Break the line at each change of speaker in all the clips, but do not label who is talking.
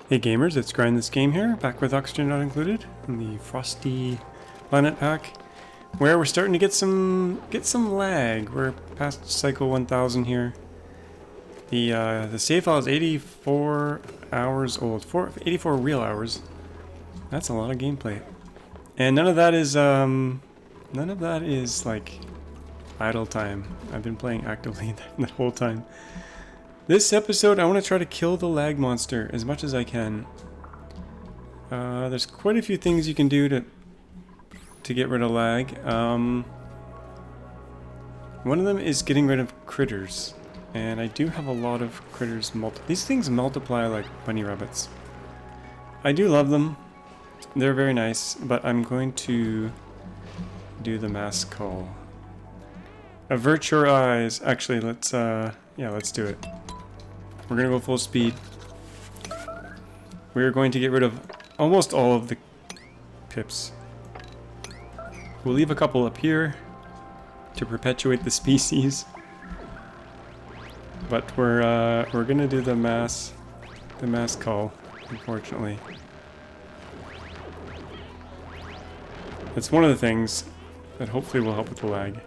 Hey gamers, it's grindthisgame here, back with oxygen not included in the Frosty Planet Pack, where we're starting to get some lag. We're past cycle 1000 here. The save file is 84 hours old, 84 real hours. That's a lot of gameplay, and none of that is like idle time. I've been playing actively that whole time. This episode, I want to try to kill the lag monster as much as I can. There's quite a few things you can do to get rid of lag. One of them is getting rid of critters, and I do have a lot of critters. These things multiply like bunny rabbits. I do love them. They're very nice, but I'm going to do the mass call. Avert your eyes. Actually, let's do it. We're gonna go full speed. We're going to get rid of almost all of the pips. We'll leave a couple up here to perpetuate the species. But we're gonna do the mass call, unfortunately. That's one of the things that hopefully will help with the lag.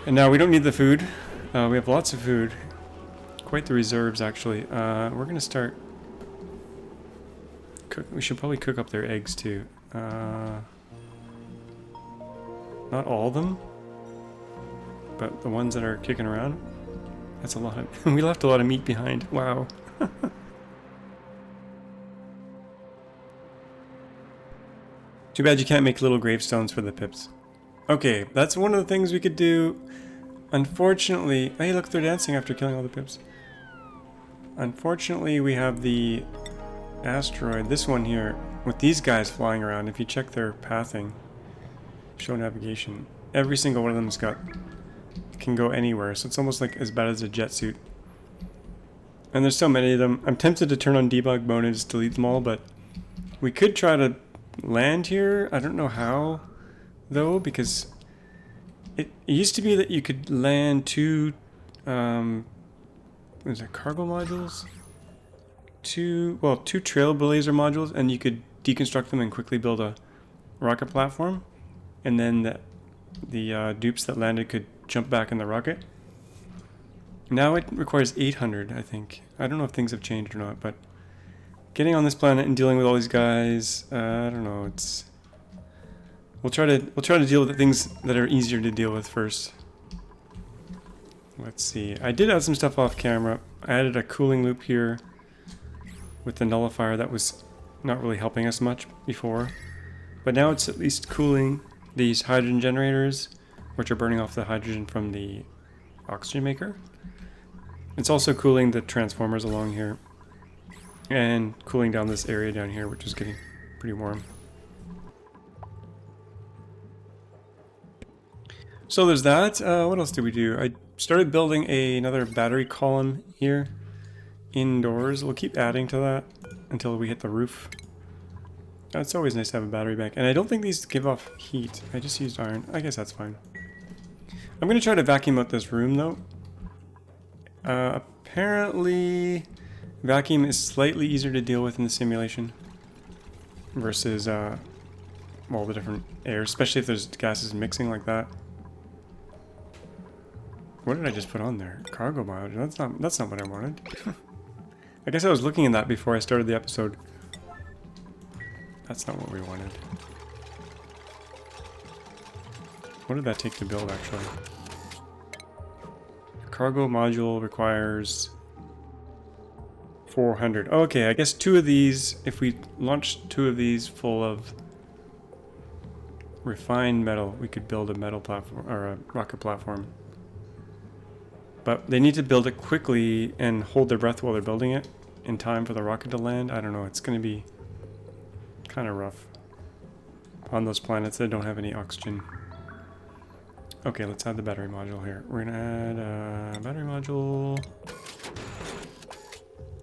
And now we don't need the food. We have lots of food. Quite the reserves, actually. We're gonna start... We should probably cook up their eggs, too. Not all of them, but the ones that are kicking around. That's a lot of... We left a lot of meat behind. Wow. Too bad you can't make little gravestones for the pips. Okay, that's one of the things we could do. Unfortunately, hey look, they're dancing after killing all the pips. Unfortunately, we have the asteroid, this one here, with these guys flying around. If you check their pathing, show navigation, every single one of them's can go anywhere, so it's almost like as bad as a jet suit. And there's so many of them. I'm tempted to turn on debug mode and just delete them all, but we could try to land here. I don't know how, though, because it used to be that you could land two, what is it, cargo modules? Two trailblazer modules, and you could deconstruct them and quickly build a rocket platform. And then the dupes that landed could jump back in the rocket. Now it requires 800, I think. I don't know if things have changed or not, but getting on this planet and dealing with all these guys, I don't know, it's... We'll try to deal with the things that are easier to deal with first. Let's see. I did add some stuff off camera. I added a cooling loop here with the nullifier that was not really helping us much before. But now it's at least cooling these hydrogen generators, which are burning off the hydrogen from the oxygen maker. It's also cooling the transformers along here and cooling down this area down here, which is getting pretty warm. So there's that. What else did we do? I started building another battery column here indoors. We'll keep adding to that until we hit the roof. It's always nice to have a battery bank. And I don't think these give off heat. I just used iron. I guess that's fine. I'm going to try to vacuum out this room, though. Apparently, vacuum is slightly easier to deal with in the simulation versus all the different air, especially if there's gases mixing like that. What did I just put on there? Cargo mileage. That's not what I wanted. I guess I was looking at that before I started the episode. That's not what we wanted. What did that take to build, actually? Cargo module requires 400. Okay, I guess two of these, if we launch two of these full of refined metal, we could build a metal platform, or a rocket platform. But they need to build it quickly and hold their breath while they're building it in time for the rocket to land. I don't know, it's going to be kind of rough on those planets that don't have any oxygen. Okay, let's add the battery module here. We're going to add a battery module.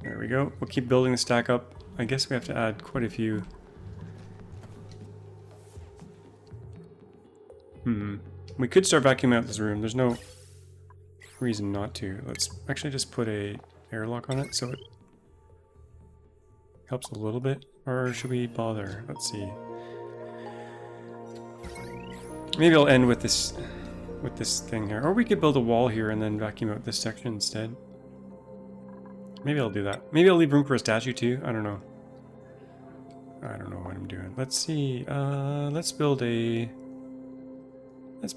There we go. We'll keep building the stack up. I guess we have to add quite a few. We could start vacuuming out this room. There's no reason not to. Let's actually just put a airlock on it so it Helps a little bit. Or should we bother? Let's see. Maybe I'll end with this thing here. Or we could build a wall here and then vacuum out this section instead. Maybe I'll do that. Maybe I'll leave room for a statue too. I don't know. I don't know what I'm doing. Let's see. Let's build a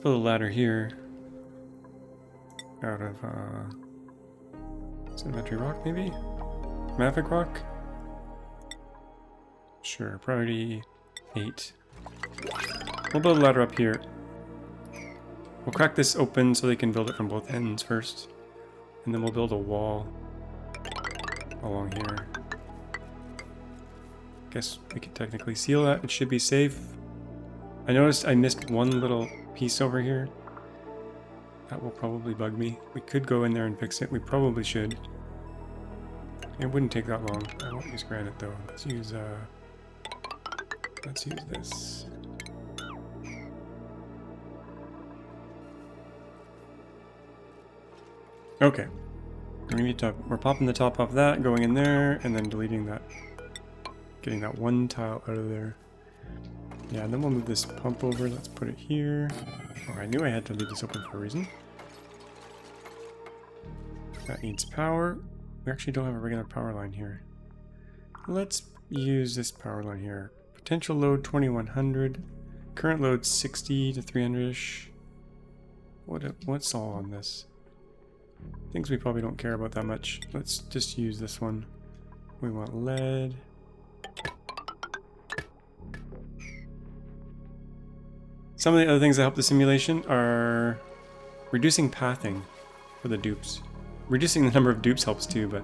ladder here. Out of sedimentary rock, maybe? Mafic rock? Sure, priority 8. We'll build a ladder up here. We'll crack this open so they can build it from both ends first. And then we'll build a wall along here. Guess we could technically seal that. It should be safe. I noticed I missed one little piece over here. That will probably bug me. We could go in there and fix it. We probably should. It wouldn't take that long. I won't use granite though. Let's use this. Okay. We're popping the top off that, going in there, and then deleting that. Getting that one tile out of there. Yeah, and then we'll move this pump over. Let's put it here. Oh, I knew I had to leave this open for a reason. That needs power. We actually don't have a regular power line here. Let's use this power line here. Potential load 2100. Current load 60 to 300-ish. What's all on this? Things we probably don't care about that much. Let's just use this one. We want lead. Some of the other things that help the simulation are reducing pathing for the dupes. Reducing the number of dupes helps too, but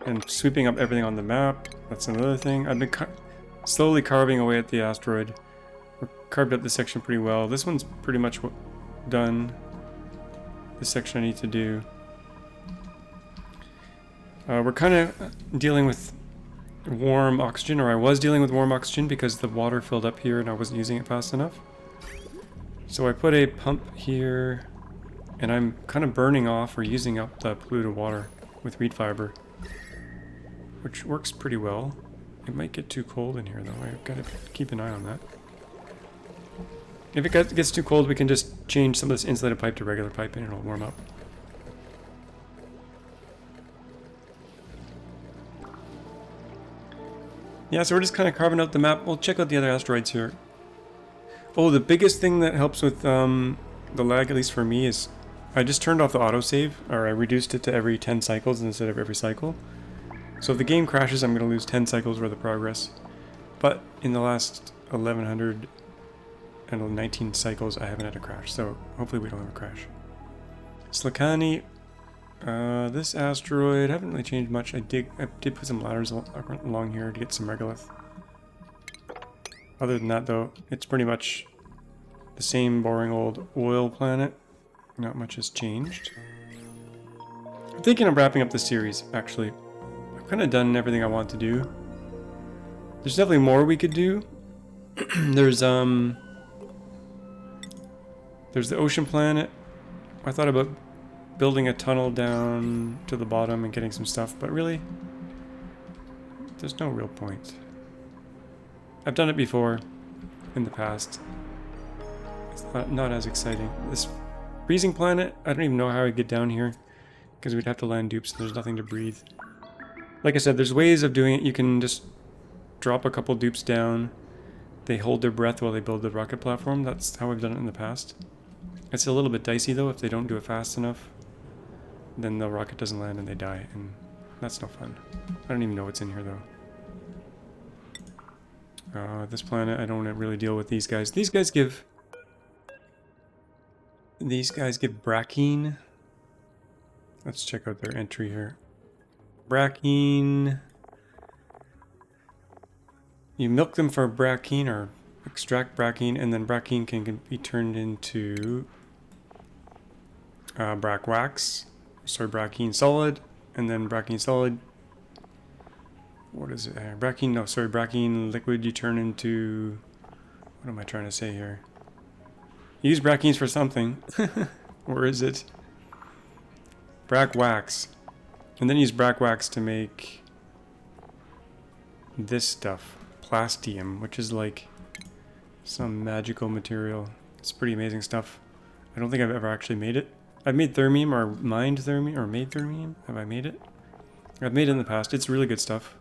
and sweeping up everything on the map. That's another thing. I've been slowly carving away at the asteroid. We've carved up this section pretty well. This one's pretty much done. This section I need to do. We're kind of dealing with warm oxygen, or I was dealing with warm oxygen because the water filled up here and I wasn't using it fast enough. So I put a pump here, and I'm kind of burning off or using up the polluted water with reed fiber, which works pretty well. It might get too cold in here though. I've got to keep an eye on that. If it gets too cold, we can just change some of this insulated pipe to regular pipe and it'll warm up. Yeah, so we're just kind of carving out the map. We'll check out the other asteroids here. Oh, the biggest thing that helps with the lag, at least for me, is I just turned off the autosave, or I reduced it to every 10 cycles instead of every cycle. So if the game crashes, I'm going to lose 10 cycles worth of progress. But in the last 1119 cycles, I haven't had a crash, so hopefully we don't have a crash. Slakani, this asteroid, haven't really changed much. I did put some ladders along here to get some regolith. Other than that though, it's pretty much the same boring old oil planet. Not much has changed. I'm thinking of wrapping up the series, actually. I've kind of done everything I want to do. There's definitely more we could do. There's the ocean planet. I thought about building a tunnel down to the bottom and getting some stuff, but really, there's no real point. I've done it before, in the past. It's not as exciting. This freezing planet, I don't even know how I'd get down here, because we'd have to land dupes and there's nothing to breathe. Like I said, there's ways of doing it. You can just drop a couple dupes down. They hold their breath while they build the rocket platform. That's how I've done it in the past. It's a little bit dicey though if they don't do it fast enough. Then the rocket doesn't land and they die, and that's no fun. I don't even know what's in here though. This planet, I don't really deal with these guys. These guys give Brackine. Let's check out their entry here. Brackine. You milk them for Brackine or extract Brackine, and then Brackine can be turned into Brackwax. Sorry, Brackine solid, and then Brackine solid. What is it? Brackine liquid you turn into... What am I trying to say here? Use Brackines for something. Where is it? Brackwax. And then use brack wax to make this stuff. Plastium, which is like some magical material. It's pretty amazing stuff. I don't think I've ever actually made it. I've made thermium or mined thermium or made thermium. Have I made it? I've made it in the past. It's really good stuff.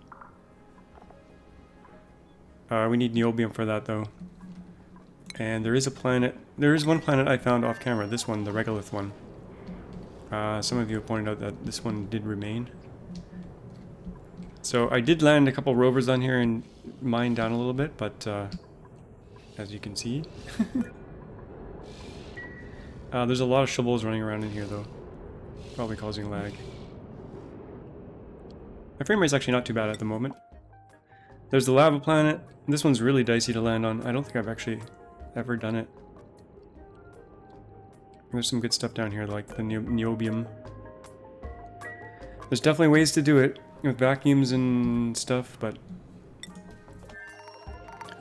We need niobium for that though. And there is a planet. There is one planet I found off camera. This one, the regolith one. Some of you have pointed out that this one did remain. So I did land a couple rovers on here and mine down a little bit, but as you can see, there's a lot of shovels running around in here though, probably causing lag. My frame rate's actually not too bad at the moment. There's the lava planet. This one's really dicey to land on. I don't think I've actually ever done it. There's some good stuff down here, like the niobium. There's definitely ways to do it with vacuums and stuff, but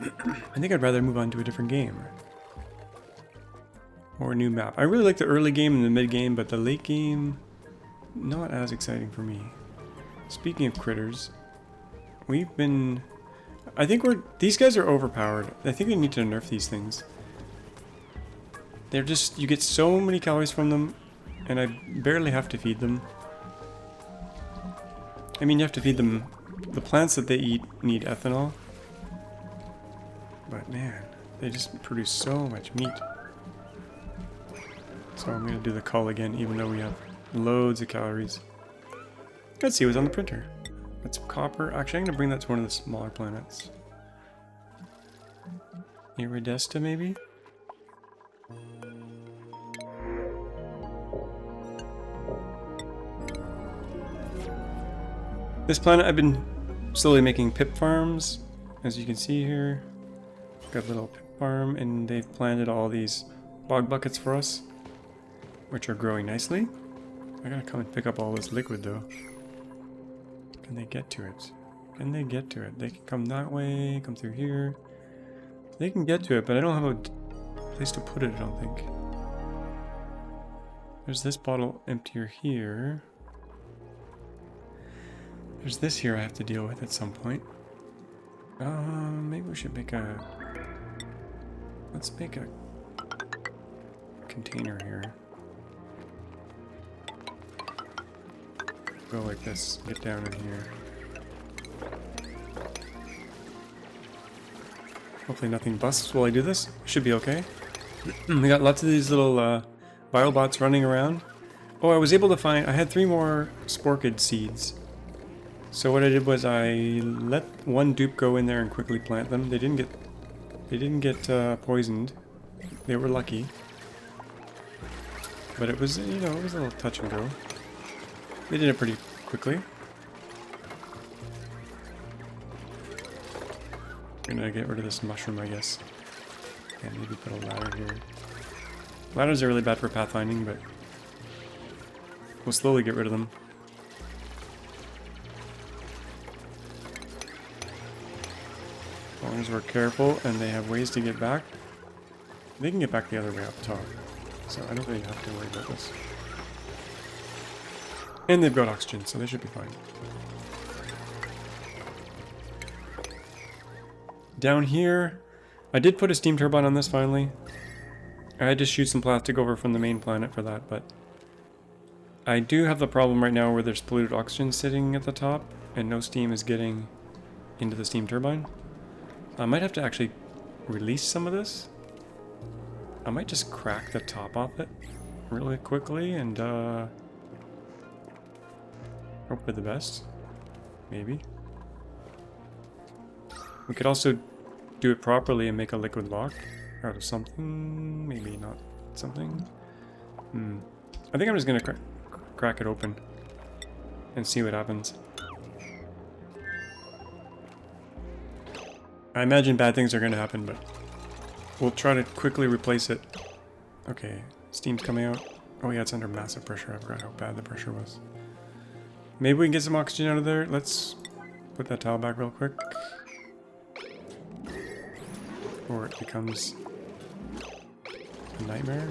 I think I'd rather move on to a different game. Or a new map. I really like the early game and the mid game, but the late game, not as exciting for me. Speaking of critters, we've been... I think these guys are overpowered. I think we need to nerf these things. They're just... You get so many calories from them, and I barely have to feed them. I mean, you have to feed them... The plants that they eat need ethanol. But man, they just produce so much meat. So I'm going to do the cull again, even though we have loads of calories. Let's see what's on the printer. That's copper. Actually, I'm going to bring that to one of the smaller planets. Iridesta, maybe? This planet, I've been slowly making pip farms, as you can see here. Got a little pip farm, and they've planted all these bog buckets for us, which are growing nicely. I gotta come and pick up all this liquid, though. Can they get to it? Can they get to it? They can come that way, come through here. They can get to it, but I don't have a place to put it, I don't think. There's this bottle emptier here. There's this here I have to deal with at some point. Maybe we should make a... Let's make a container here. Go like this, get down in here. Hopefully nothing busts while I do this. Should be okay. We got lots of these little viral bots running around. Oh, I was able to find... I had 3 more sporkid seeds. So what I did was I let one dupe go in there and quickly plant them. They didn't get poisoned. They were lucky. But it was, you know, it was a little touch and go. They did it pretty quickly. Gonna get rid of this mushroom, I guess. And maybe put a ladder here. Ladders are really bad for pathfinding, but we'll slowly get rid of them. As long as we're careful and they have ways to get back. They can get back the other way up top. So I don't really have to worry about this. And they've got oxygen, so they should be fine. Down here, I did put a steam turbine on this finally. I had to shoot some plastic over from the main planet for that, but I do have the problem right now where there's polluted oxygen sitting at the top and no steam is getting into the steam turbine. I might have to actually release some of this. I might just crack the top off it really quickly and hope for the best. Maybe. We could also do it properly and make a liquid lock out of something. Maybe not something. I think I'm just gonna crack it open and see what happens. I imagine bad things are going to happen, but we'll try to quickly replace it. Okay, steam's coming out. Oh yeah, it's under massive pressure. I forgot how bad the pressure was. Maybe we can get some oxygen out of there. Let's put that towel back real quick. Or it becomes a nightmare.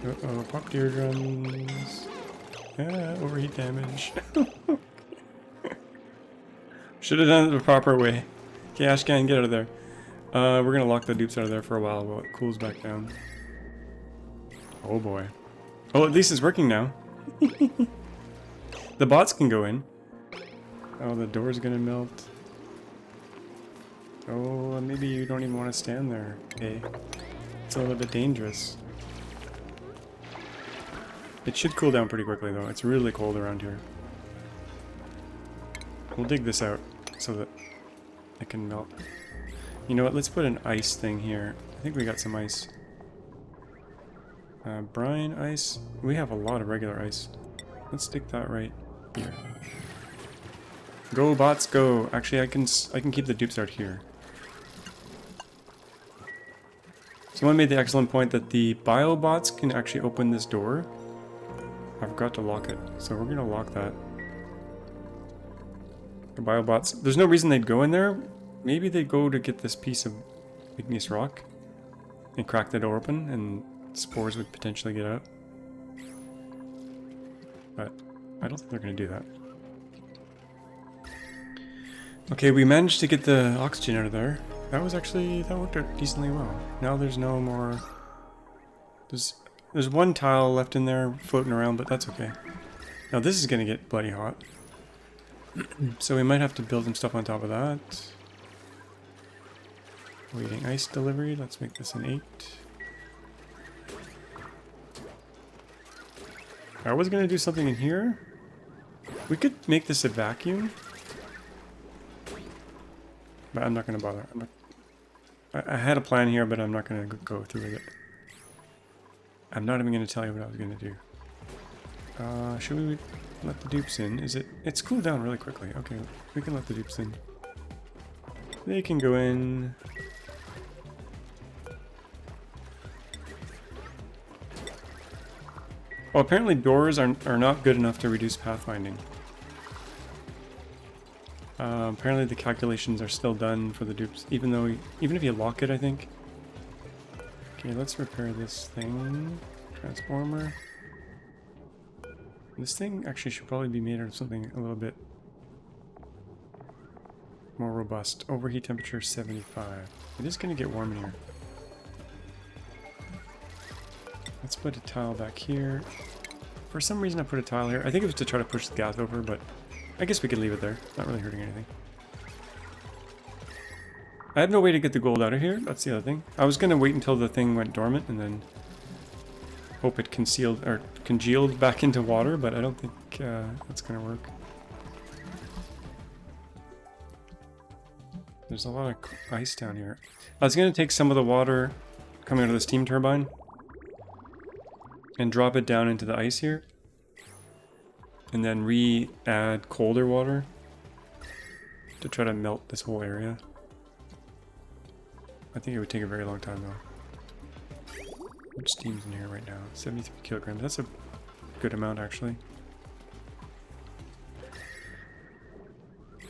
Uh-oh, pop eardrums. Ah, overheat damage. Should have done it the proper way. Okay, Ashcan, get out of there. We're gonna lock the dupes out of there for a while while it cools back down. Oh boy. Oh, at least it's working now. The bots can go in. Oh, the door's gonna melt. Oh, maybe you don't even want to stand there. Okay. It's a little bit dangerous. It should cool down pretty quickly though. It's really cold around here. We'll dig this out so that it can melt. You know what? Let's put an ice thing here. I think we got some ice. Brine ice. We have a lot of regular ice. Let's stick that right here. Go bots, go! Actually, I can keep the dupes out here. Someone made the excellent point that the biobots can actually open this door. I forgot to lock it, so we're gonna lock that. The biobots. There's no reason they'd go in there. Maybe they'd go to get this piece of igneous rock and crack the door open, and spores would potentially get out. But I don't think they're going to do that. Okay, we managed to get the oxygen out of there. That worked out decently well. Now there's no more... There's one tile left in there floating around, but that's okay. Now this is going to get bloody hot. So we might have to build some stuff on top of that. Waiting ice delivery. Let's make this an 8. I was going to do something in here. We could make this a vacuum. But I'm not going to bother. I had a plan here, but I'm not going to go through with it. I'm not even going to tell you what I was going to do. Should we let the dupes in? It's cooled down really quickly. Okay, we can let the dupes in. They can go in. Well, apparently doors are not good enough to reduce pathfinding. Apparently the calculations are still done for the dupes, even if you lock it, I think. Okay, let's repair this thing. Transformer. This thing actually should probably be made out of something a little bit more robust. Overheat temperature 75. It is going to get warm in here. Let's put a tile back here. For some reason I put a tile here. I think it was to try to push the gas over, but I guess we could leave it there. It's not really hurting anything. I have no way to get the gold out of here. That's the other thing. I was going to wait until the thing went dormant and then hope it congealed back into water, but I don't think that's going to work. There's a lot of ice down here. I was going to take some of the water coming out of the steam turbine and drop it down into the ice here. And then re-add colder water to try to melt this whole area. I think it would take a very long time though. Which steam's in here right now? 73 kilograms. That's a good amount actually.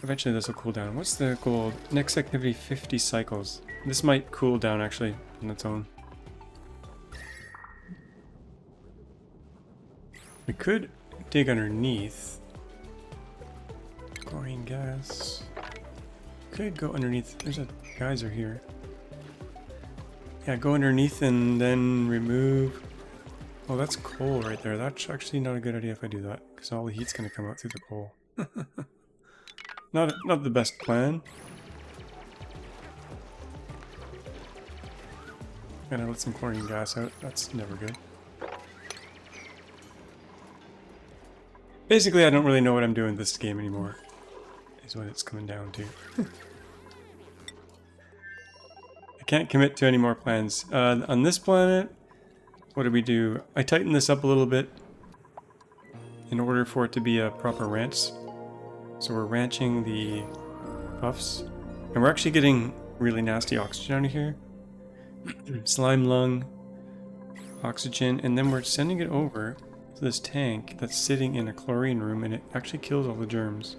Eventually this will cool down. What's the goal? Next activity 50 cycles. This might cool down actually on its own. We could dig underneath. Chlorine gas. Could go underneath. There's a geyser here. Yeah, go underneath and then remove. Oh, that's coal right there. That's actually not a good idea if I do that, because all the heat's going to come out through the coal. Not the best plan. And I let some chlorine gas out. That's never good. Basically, I don't really know what I'm doing in this game anymore, is what it's coming down to. I can't commit to any more plans. On this planet, what did we do? I tightened this up a little bit in order for it to be a proper ranch. So we're ranching the puffs, and we're actually getting really nasty oxygen out of here. Slime lung, oxygen, and then we're sending it over to this tank that's sitting in a chlorine room, and it actually kills all the germs.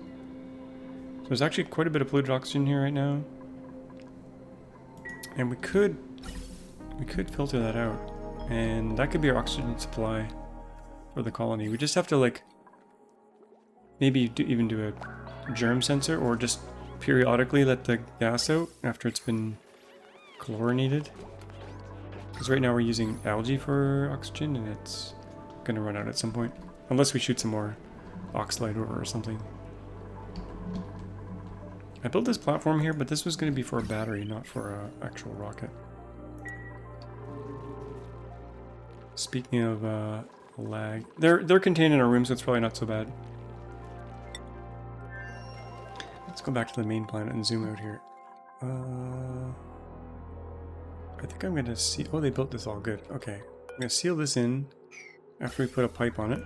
So there's actually quite a bit of polluted oxygen here right now. And we could filter that out, and that could be our oxygen supply for the colony. We just have to like maybe even do a germ sensor, or just periodically let the gas out after it's been chlorinated. Because right now we're using algae for oxygen and it's gonna run out at some point. Unless we shoot some more oxalide over or something. I built this platform here, but this was gonna be for a battery, not for an actual rocket. Speaking of lag, they're contained in our room, so it's probably not so bad. Let's go back to the main planet and zoom out here. I think I'm gonna see. Oh, they built this all good. Okay, I'm gonna seal this in after we put a pipe on it,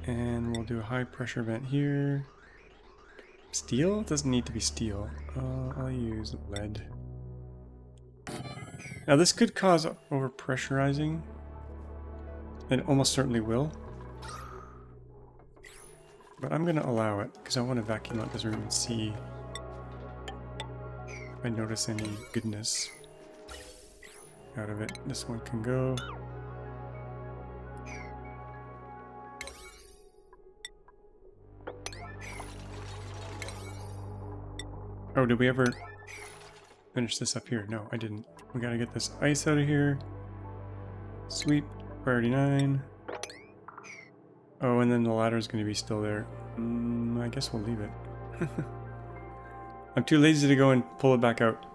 and we'll do a high pressure vent here. Steel? It doesn't need to be steel. I'll use lead. Now this could cause overpressurizing. It almost certainly will. But I'm gonna allow it, because I want to vacuum out this room and see if I notice any goodness out of it. This one can go. Oh, did we ever finish this up here? No, I didn't. We gotta get this ice out of here. Sweep, priority 9. Oh, and then the ladder is going to be still there. I guess we'll leave it. I'm too lazy to go and pull it back out.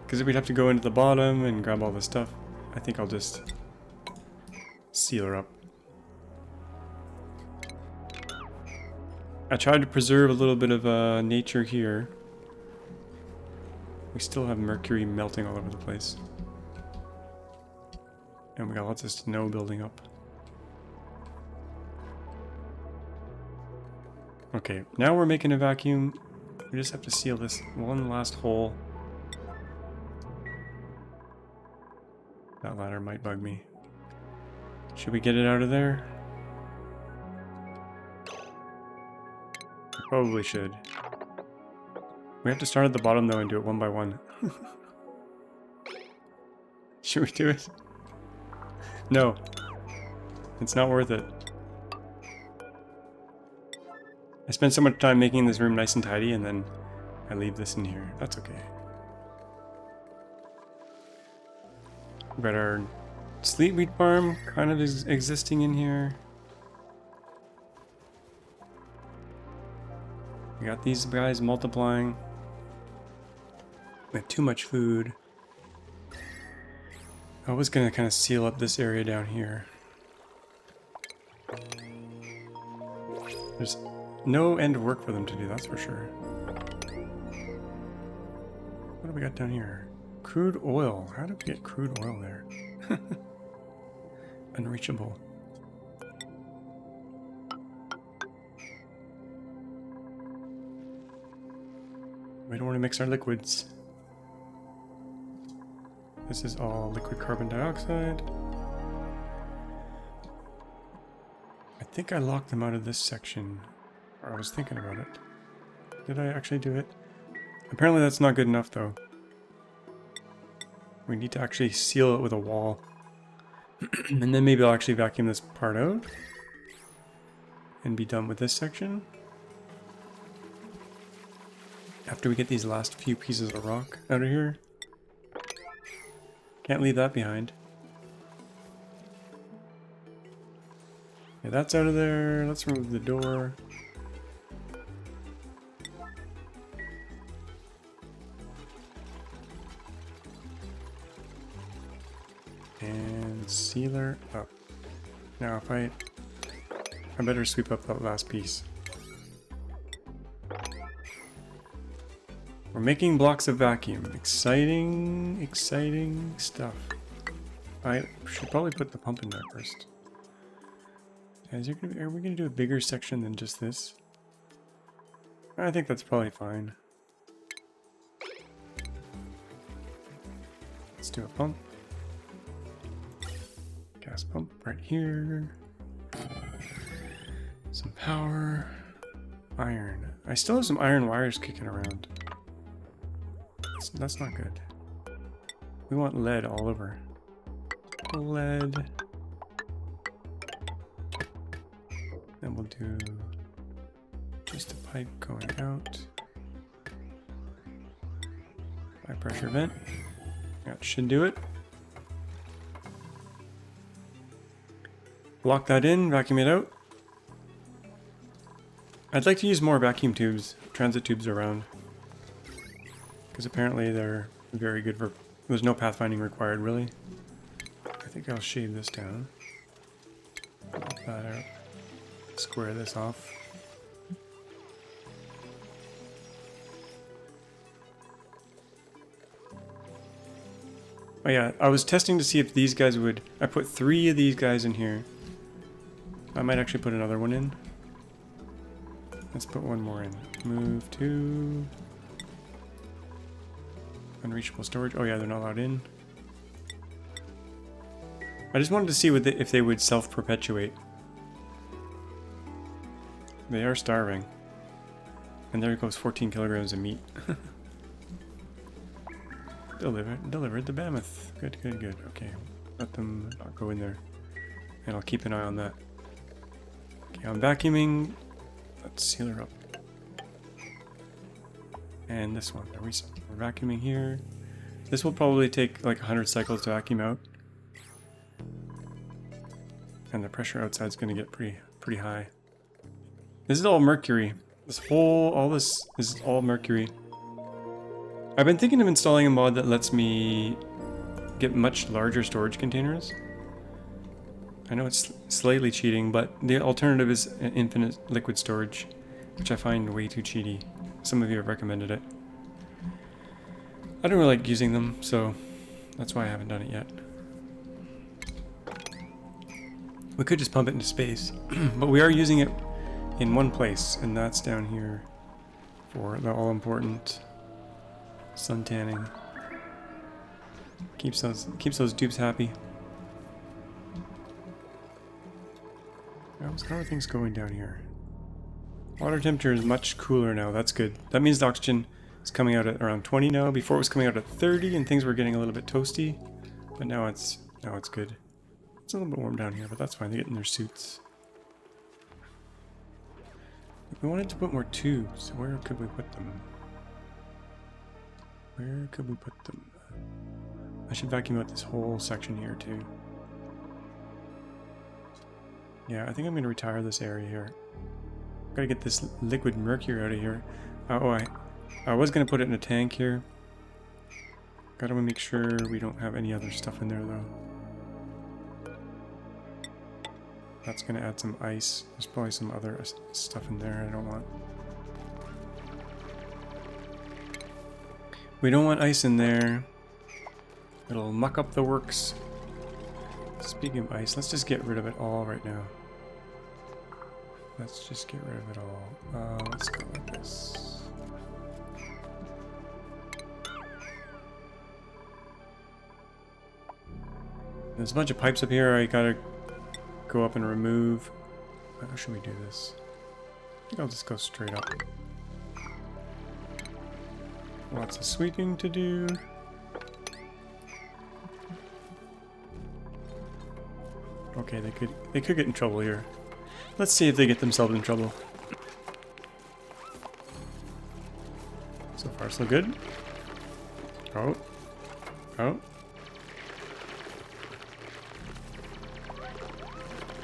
Because we'd have to go into the bottom and grab all this stuff. I think I'll just seal her up. I tried to preserve a little bit of nature here. We still have mercury melting all over the place. And we got lots of snow building up. Okay, now we're making a vacuum. We just have to seal this one last hole. That ladder might bug me. Should we get it out of there? We probably should. We have to start at the bottom though and do it one by one. Should we do it? No. It's not worth it. I spent so much time making this room nice and tidy and then I leave this in here. That's okay. We've got our sleet wheat farm kind of existing in here. We got these guys multiplying. We have too much food. I was gonna kind of seal up this area down here. There's no end of work for them to do, that's for sure. What do we got down here? Crude oil. How did we get crude oil there? Unreachable. We don't want to mix our liquids. This is all liquid carbon dioxide. I think I locked them out of this section. Or I was thinking about it. Did I actually do it? Apparently that's not good enough though. We need to actually seal it with a wall. And then maybe I'll actually vacuum this part out. And be done with this section. After we get these last few pieces of rock out of here. Can't leave that behind. Yeah, that's out of there. Let's remove the door. And sealer up. Now if I better sweep up that last piece. We're making blocks of vacuum. Exciting, exciting stuff. I should probably put the pump in there first. Are we gonna do a bigger section than just this? I think that's probably fine. Let's do a pump. Gas pump right here. Some power. Iron. I still have some iron wires kicking around. That's not good. We want lead all over. Lead. Then we'll do Just a pipe going out. High pressure vent. That should do it. Lock that in, vacuum it out. I'd like to use more vacuum tubes, transit tubes around. Because apparently they're very good for... There's no pathfinding required, really. I think I'll shave this down. Pop that out. Square this off. Oh yeah, I was testing to see if these guys would... I put 3 of these guys in here. I might actually put another one in. Let's put one more in. Move to... Unreachable storage. Oh yeah, they're not allowed in. I just wanted to see if they would self-perpetuate. They are starving. And there goes 14 kilograms of meat. Delivered the mammoth. Good, good, good. Okay, let them not go in there. And I'll keep an eye on that. Okay, I'm vacuuming. Let's seal her up. And this one. We're vacuuming here. This will probably take like 100 cycles to vacuum out. And the pressure outside is going to get pretty high. This is all mercury. All this is all mercury. I've been thinking of installing a mod that lets me get much larger storage containers. I know it's slightly cheating, but the alternative is infinite liquid storage, which I find way too cheaty. Some of you have recommended it. I don't really like using them, so that's why I haven't done it yet. We could just pump it into space, but we are using it in one place, and that's down here for the all-important sun tanning. Keeps those dupes happy. How are things going down here? Water temperature is much cooler now. That's good. That means the oxygen is coming out at around 20 now. Before it was coming out at 30, and things were getting a little bit toasty. But now it's good. It's a little bit warm down here, but that's fine. They get in their suits. If we wanted to put more tubes, where could we put them? Where could we put them? I should vacuum out this whole section here too. Yeah, I think I'm going to retire this area here. Gotta get this liquid mercury out of here. I was going to put it in a tank here. Gotta make sure we don't have any other stuff in there though. That's going to add some ice. There's probably some other stuff in there I don't want. We don't want ice in there. It'll muck up the works. Speaking of ice, let's just get rid of it all right now. Let's just get rid of it all. Let's go like this. There's a bunch of pipes up here I gotta go up and remove. How should we do this? I think I'll just go straight up. Lots of sweeping to do. Okay, they could get in trouble here. Let's see if they get themselves in trouble. So far so good. Oh.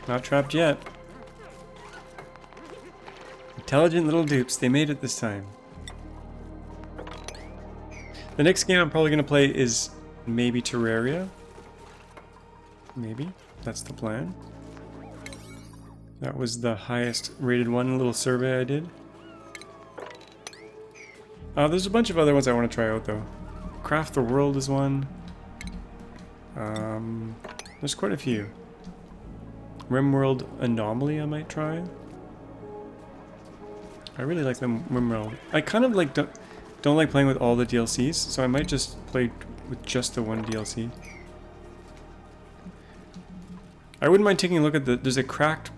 Not trapped yet. Intelligent little dupes, they made it this time. The next game I'm probably going to play is maybe Terraria. Maybe. That's the plan. That was the highest rated one, a little survey I did. There's a bunch of other ones I want to try out though. Craft the World is one. There's quite a few. RimWorld Anomaly I might try. I really like them RimWorld. I kind of like don't like playing with all the DLCs, so I might just play with just the one DLC. I wouldn't mind taking a look at there's a cracked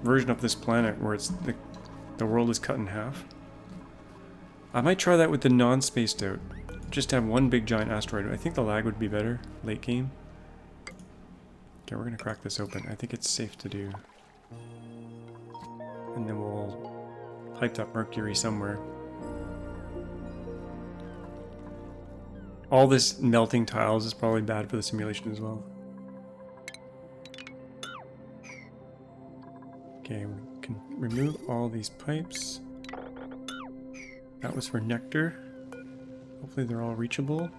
version of this planet where it's the world is cut in half. I might try that with the non-spaced out. Just have one big giant asteroid. I think the lag would be better late game. Okay, we're gonna crack this open. I think it's safe to do. And then we'll piped up mercury somewhere. All this melting tiles is probably bad for the simulation as well. Okay, we can remove all these pipes. That was for nectar. Hopefully they're all reachable.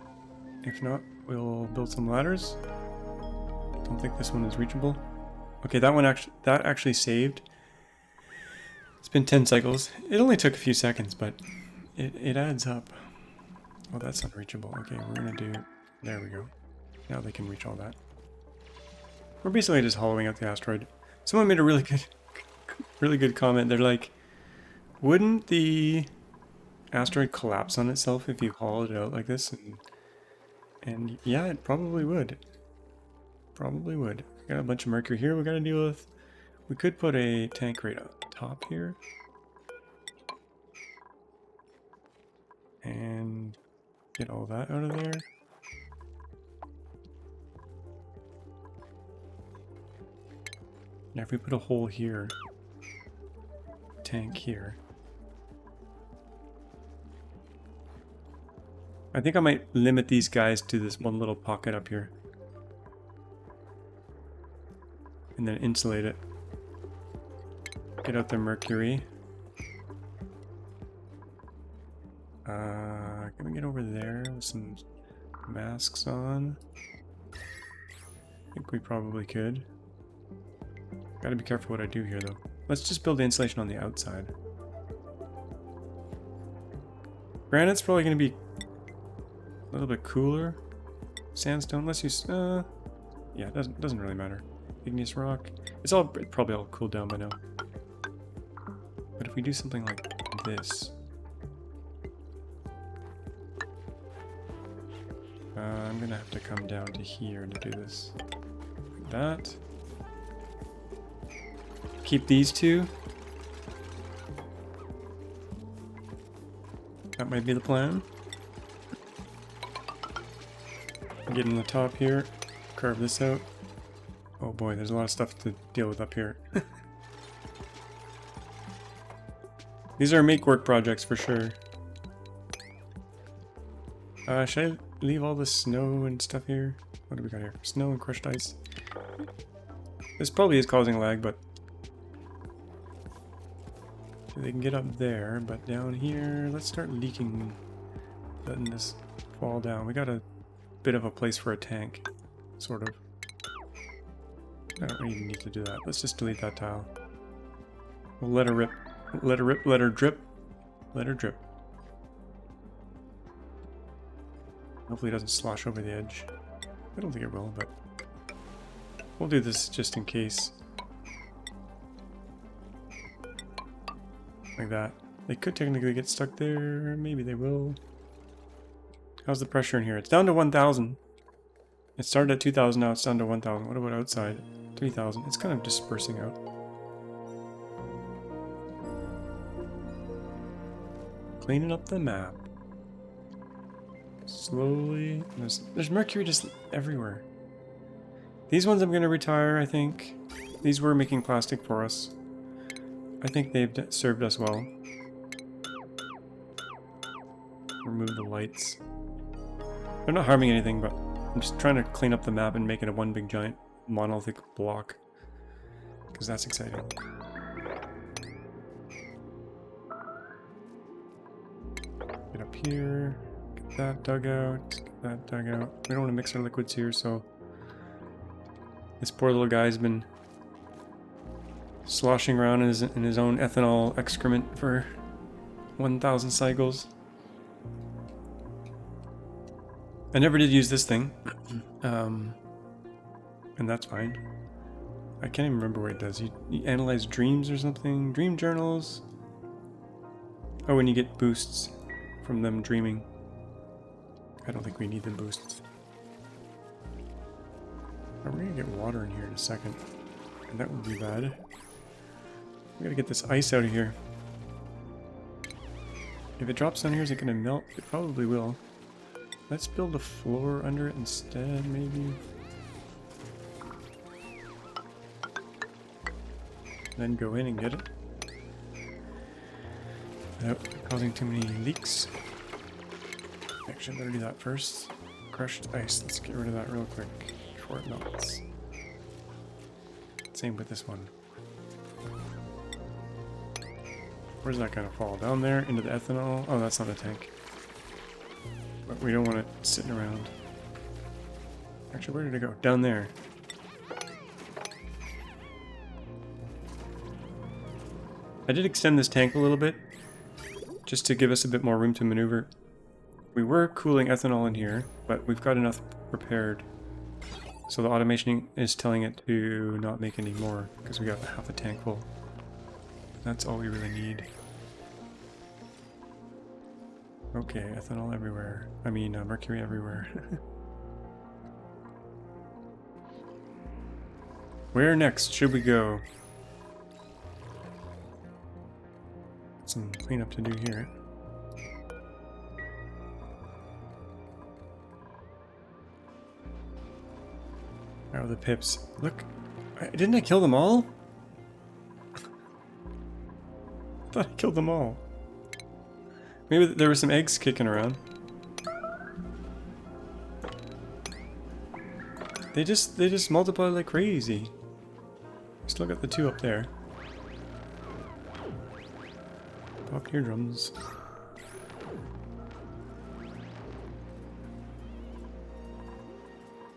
If not, we'll build some ladders. Don't think this one is reachable. Okay, that actually saved. It's been 10 cycles. It only took a few seconds, but it adds up. Oh, that's unreachable. Okay, we're gonna do... There we go. Now they can reach all that. We're basically just hollowing out the asteroid. Someone made a really good comment. They're like, wouldn't the asteroid collapse on itself if you hollowed it out like this? And yeah, it probably would. Probably would. We got a bunch of mercury here we gotta deal with. We could put a tank right up top here. And get all that out of there. Now if we put a hole here, tank here. I think I might limit these guys to this one little pocket up here. And then insulate it. Get out the mercury. Can we get over there with some masks on? I think we probably could. Gotta be careful what I do here though. Let's just build the insulation on the outside. Granite's probably gonna be a little bit cooler. Sandstone, let's use, yeah, it doesn't really matter. Igneous rock. It's probably all cooled down by now. But if we do something like this, I'm gonna have to come down to here to do this. Like that. Keep these two. That might be the plan. Get in the top here, carve this out. Oh boy, there's a lot of stuff to deal with up here. These are make work projects for sure. Should I leave all the snow and stuff here? What do we got here? Snow and crushed ice. This probably is causing lag, but they can get up there. But down here, let's start leaking, letting this fall down. We got a bit of a place for a tank, sort of. I don't even need to do that. Let's just delete that tile. We'll let her rip. Let her rip, let her drip. Let her drip. Hopefully it doesn't slosh over the edge. I don't think it will, but we'll do this just in case. Like that. They could technically get stuck there. Maybe they will. How's the pressure in here? It's down to 1,000. It started at 2,000, now it's down to 1,000. What about outside? 3,000. It's kind of dispersing out. Cleaning up the map. Slowly. There's mercury just everywhere. These ones I'm going to retire, I think. These were making plastic for us. I think they've served us well. Remove the lights. They're not harming anything, but I'm just trying to clean up the map and make it a one big giant monolithic block. Because that's exciting. Get up here. Get that dug out. Get that dug out. We don't want to mix our liquids here, so this poor little guy's been sloshing around in his own ethanol excrement for 1,000 cycles. I never did use this thing, and that's fine. I can't even remember what it does. You analyze dreams or something? Dream journals? Oh, and you get boosts from them dreaming. I don't think we need the boosts. Oh, we're gonna get water in here in a second, and that would be bad. We gotta get this ice out of here. If it drops down here, is it gonna melt? It probably will. Let's build a floor under it instead, maybe. Then go in and get it. without causing too many leaks. Actually, better do that first. Crushed ice. Let's get rid of that real quick before it melts. Same with this one. Where's that gonna fall? Down there into the ethanol? Oh, that's not a tank. But we don't want it sitting around. Actually, where did it go? Down there. I did extend this tank a little bit, just to give us a bit more room to maneuver. We were cooling ethanol in here, but we've got enough prepared. So the automation is telling it to not make any more, because we got half a tank full. That's all we really need. Okay, ethanol everywhere. I mean, mercury everywhere. Where next should we go? Some cleanup to do here. Oh, the pips. Look, didn't I kill them all? I thought I killed them all. Maybe there were some eggs kicking around. They just multiply like crazy. Still got the two up there. Pop eardrums.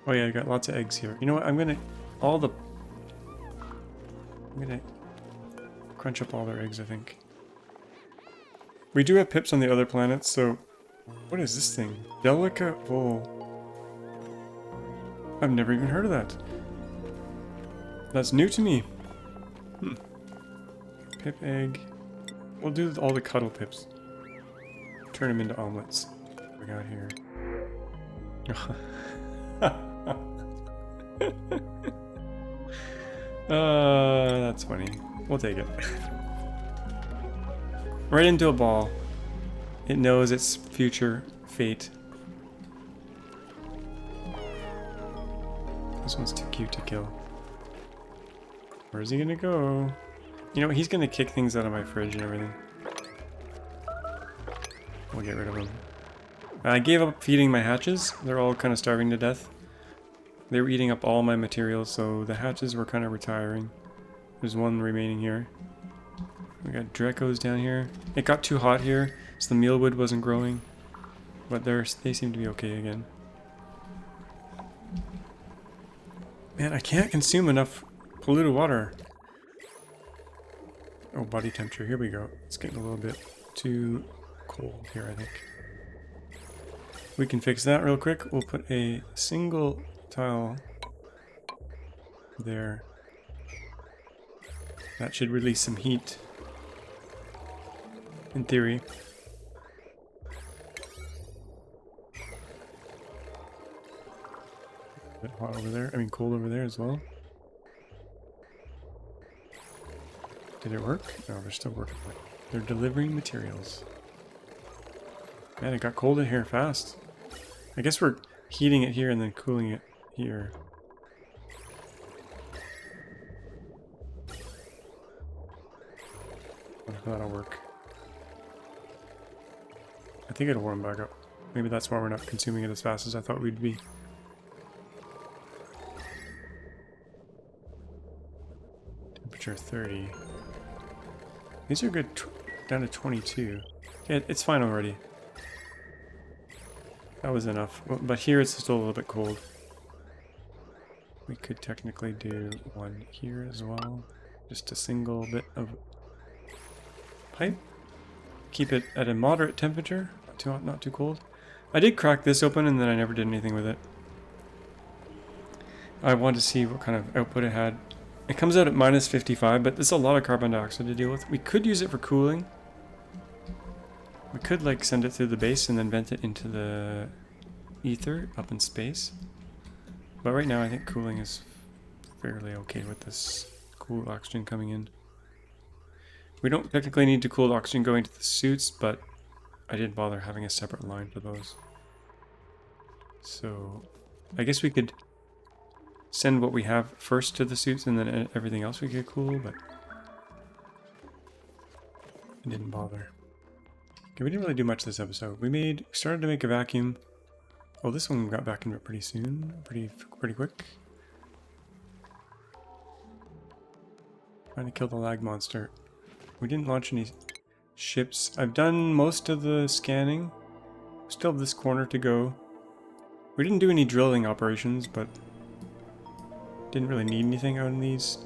Oh yeah, I got lots of eggs here. You know what? I'm gonna crunch up all their eggs, I think. We do have pips on the other planets, so what is this thing? Delica Vol. I've never even heard of that. That's new to me. Pip egg. We'll do all the cuddle pips. Turn them into omelets. What we got here. That's funny. We'll take it. Right into a ball. It knows its future fate. This one's too cute to kill. Where's he gonna go? You know, he's gonna kick things out of my fridge and everything. We'll get rid of him. I gave up feeding my hatches. They're all kind of starving to death. They were eating up all my materials, so the hatches were kind of retiring. There's one remaining here. We got Drecos down here. It got too hot here, so the mealwood wasn't growing. But they seem to be okay again. Man, I can't consume enough polluted water. Oh, body temperature. Here we go. It's getting a little bit too cold here, I think. We can fix that real quick. We'll put a single tile there. That should release some heat. In theory. A bit hot over there. I mean, cold over there as well. Did it work? No, they're still working. They're delivering materials. Man, it got cold in here fast. I guess we're heating it here and then cooling it here. I wonder if that'll work. I think it'll warm back up. Maybe that's why we're not consuming it as fast as I thought we'd be. Temperature 30. These are good down to 22. Yeah, it's fine already. That was enough. But here it's still a little bit cold. We could technically do one here as well. Just a single bit of pipe. Keep it at a moderate temperature. Not too hot, not too cold. I did crack this open and then I never did anything with it. I wanted to see what kind of output it had. It comes out at minus 55, but there's a lot of carbon dioxide to deal with. We could use it for cooling. We could like send it through the base and then vent it into the ether up in space. But right now I think cooling is fairly okay with this cool oxygen coming in. We don't technically need to cool oxygen going to the suits, but I didn't bother having a separate line for those. So I guess we could send what we have first to the suits and then everything else we could cool, but I didn't bother. Okay, we didn't really do much this episode. We started to make a vacuum. Oh, this one got back into it pretty soon. Pretty quick. Trying to kill the lag monster. We didn't launch any ships. I've done most of the scanning. Still have this corner to go. We didn't do any drilling operations, but didn't really need anything out of these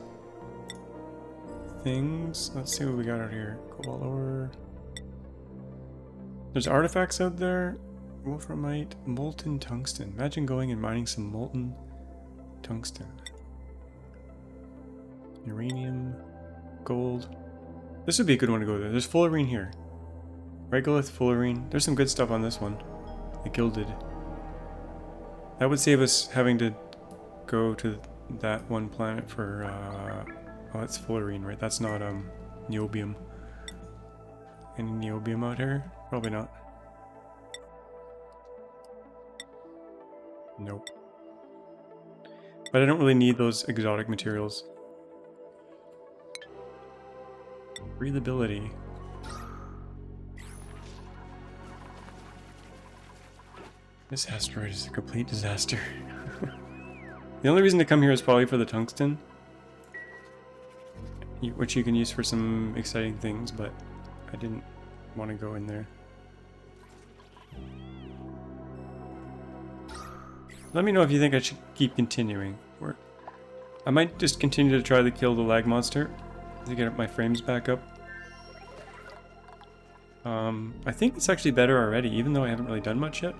things. Let's see what we got out here. Cobalt ore. There's artifacts out there. Wolframite, molten tungsten. Imagine going and mining some molten tungsten. Uranium, gold. This would be a good one to go there. There's fullerene here. Regolith, fullerene. There's some good stuff on this one. The gilded. That would save us having to go to that one planet for, oh, that's fullerene, right? That's not, niobium. Any niobium out here? Probably not. Nope. But I don't really need those exotic materials. Breathability. This asteroid is a complete disaster. The only reason to come here is probably for the tungsten, which you can use for some exciting things, but I didn't want to go in there. Let me know if you think I should keep continuing. I might just continue to try to kill the lag monster to get my frames back up. I think it's actually better already, even though I haven't really done much yet.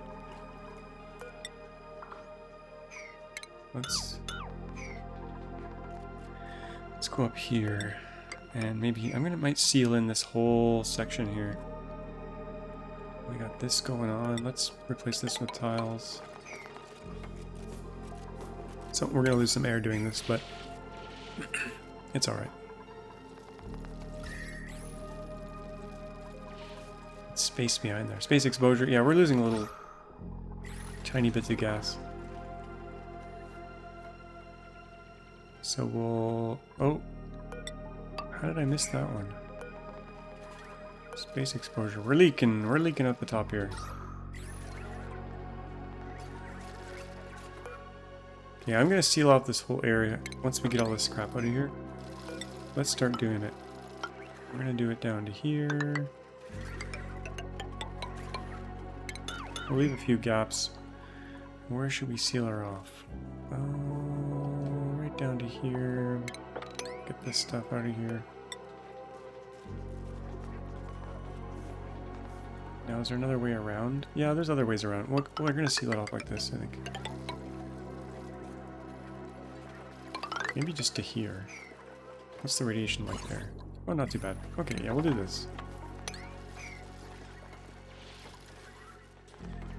Let's go up here, and maybe might seal in this whole section here. We got this going on. Let's replace this with tiles. So we're gonna lose some air doing this, but it's all right. Space behind there. Space exposure. Yeah, we're losing a little tiny bits of gas. So we'll... Oh! How did I miss that one? Space exposure. We're leaking at the top here. Yeah, I'm gonna seal off this whole area once we get all this crap out of here. Let's start doing it. We're gonna do it down to here. We'll leave a few gaps. Where should we seal her off? Right down to here. Get this stuff out of here. Now, is there another way around? Yeah, there's other ways around. We're gonna seal it off like this, I think. Maybe just to here. What's the radiation like there? Oh, not too bad. Okay, yeah, we'll do this.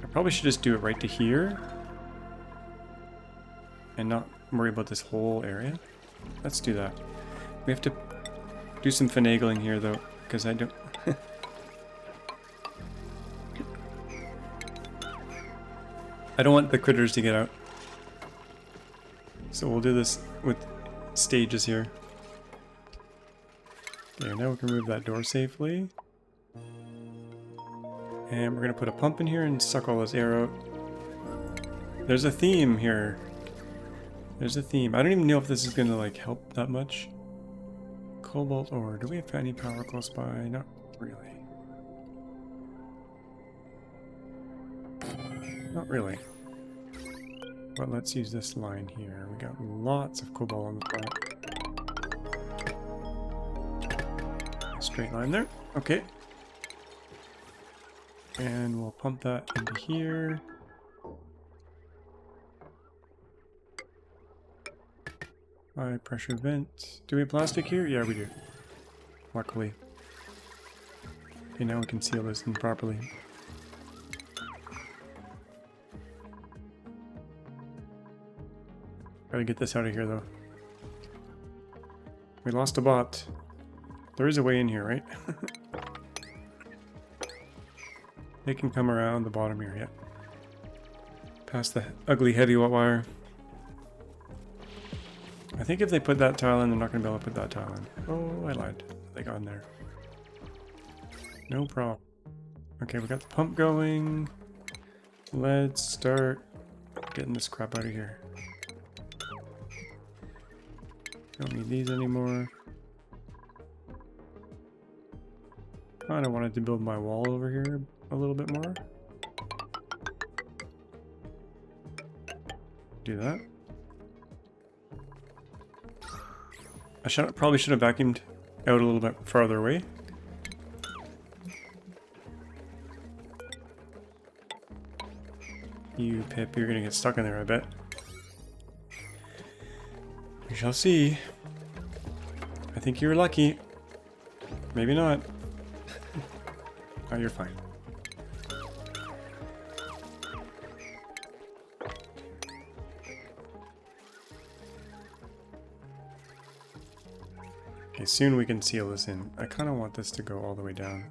I probably should just do it right to here. And not worry about this whole area. Let's do that. We have to do some finagling here, though, because I don't... I don't want the critters to get out. So we'll do this with stages here. Okay, now we can move that door safely. And we're going to put a pump in here and suck all this air out. There's a theme here. There's a theme. I don't even know if this is going to like help that much. Cobalt ore. Do we have any power close by? Not really. Not really. But let's use this line here. We got lots of cobalt on the planet. Straight line there. Okay. And we'll pump that into here. High pressure vent. Do we have plastic here? Yeah, we do. Luckily. Okay, now we can seal this in properly. Gotta get this out of here, though. We lost a bot. There is a way in here, right? They can come around the bottom here, yeah. Past the ugly heavy wire. I think if they put that tile in, they're not going to be able to put that tile in. Oh, I lied. They got in there. No problem. Okay, we got the pump going. Let's start getting this crap out of here. Don't need these anymore. Kinda wanted to build my wall over here a little bit more. Do that. I probably should have vacuumed out a little bit farther away. You Pip, you're gonna get stuck in there, I bet. We shall see. I think you're lucky. Maybe not. Oh, you're fine. Okay, soon we can seal this in. I kind of want this to go all the way down.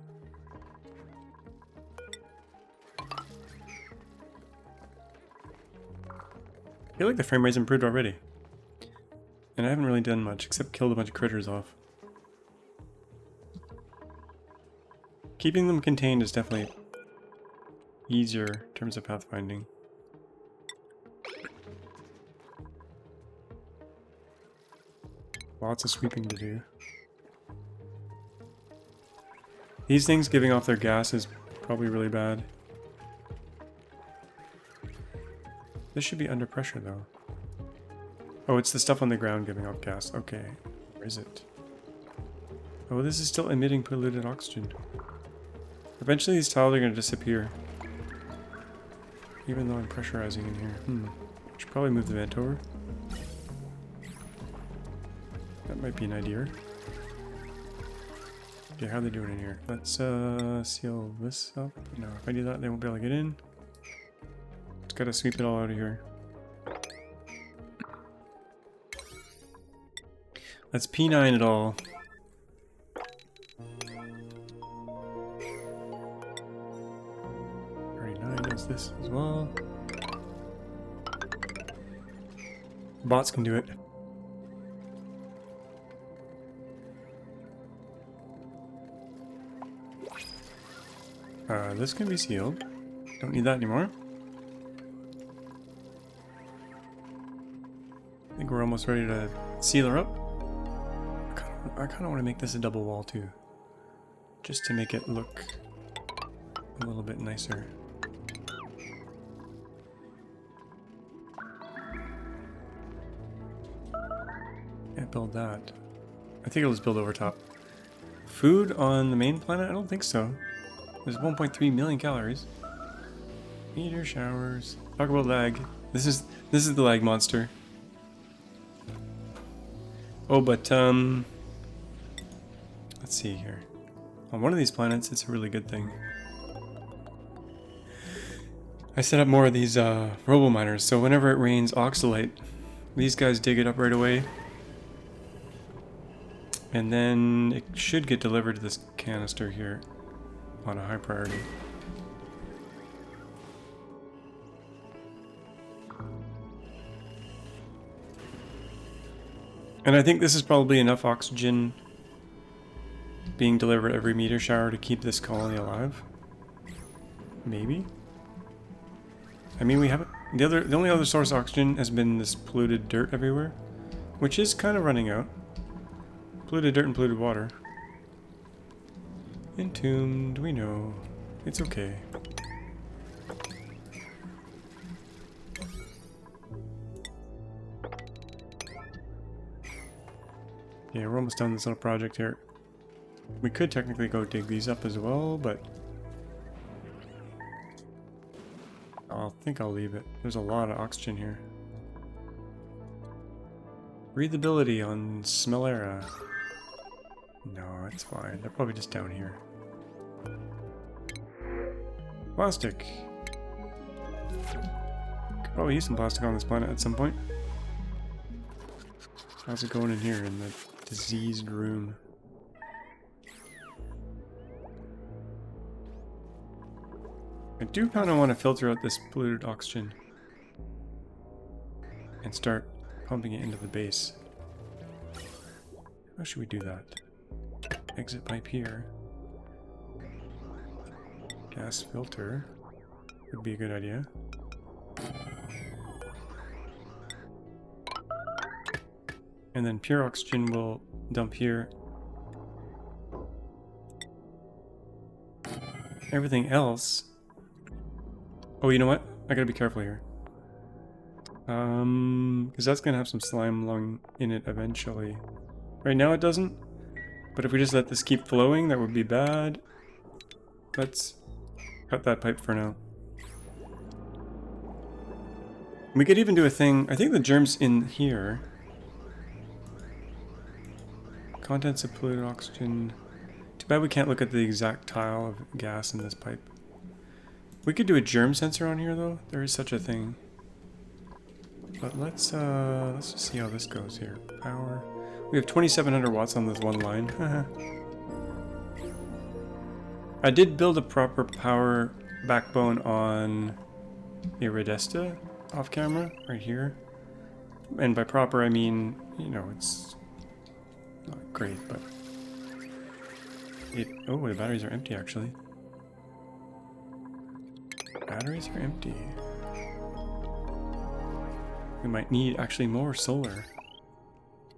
I feel like the frame rate's improved already. And I haven't really done much except killed a bunch of critters off. Keeping them contained is definitely easier in terms of pathfinding. Lots of sweeping to do. These things giving off their gas is probably really bad. This should be under pressure though. Oh, it's the stuff on the ground giving off gas. Okay, where is it? Oh, this is still emitting polluted oxygen. Eventually these tiles are going to disappear. Even though I'm pressurizing in here. Should probably move the vent over. That might be an idea. Okay, how are they doing in here? Let's seal this up. No, if I do that, they won't be able to get in. Just gotta sweep it all out of here. Let's P9 it all. Does this as well. Bots can do it. This can be sealed. Don't need that anymore. I think we're almost ready to seal her up. I kind of want to make this a double wall too, just to make it look a little bit nicer. Can't build that. I think I'll just build over top. Food on the main planet? I don't think so. There's 1.3 million calories. Meteor showers. Talk about lag. This is the lag monster. Oh, but let's see here. On one of these planets, it's a really good thing. I set up more of these robo miners, so whenever it rains oxalate, these guys dig it up right away. And then it should get delivered to this canister here on a high priority. And I think this is probably enough oxygen being delivered every meteor shower to keep this colony alive. Maybe. I mean, we haven't. The only other source of oxygen has been this polluted dirt everywhere, which is kind of running out. Polluted dirt and polluted water. Entombed, we know. It's okay. Yeah, we're almost done this little project here. We could technically go dig these up as well, but I think I'll leave it. There's a lot of oxygen here. Breathability on Smelera. No, it's fine. They're probably just down here. Plastic. Could probably use some plastic on this planet at some point. How's it going in here in the diseased room? I do kind of want to filter out this polluted oxygen and start pumping it into the base. How should we do that? Exit pipe here. Gas filter would be a good idea. And then pure oxygen will dump here. Everything else... Oh, you know what? I gotta be careful here. Because that's gonna have some slime along in it eventually. Right now it doesn't. But if we just let this keep flowing, that would be bad. Let's cut that pipe for now. We could even do a thing... I think the germ's in here. Contents of polluted oxygen. Too bad we can't look at the exact tile of gas in this pipe. We could do a germ sensor on here though. There is such a thing. But let's just see how this goes here. Power. We have 2,700 watts on this one line. I did build a proper power backbone on Iridesta off camera, right here. And by proper I mean, you know, it's not great, but it... Oh, the batteries are empty actually. Batteries are empty. We might need actually more solar.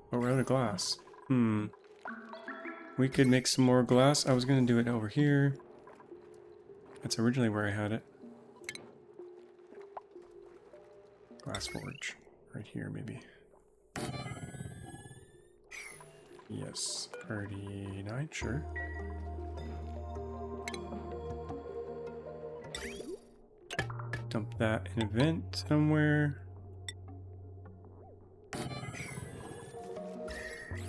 But we're out of glass. We could make some more glass. I was gonna do it over here. That's originally where I had it. Glass forge. Right here, maybe. Yes. 39, sure. Dump that in a vent somewhere.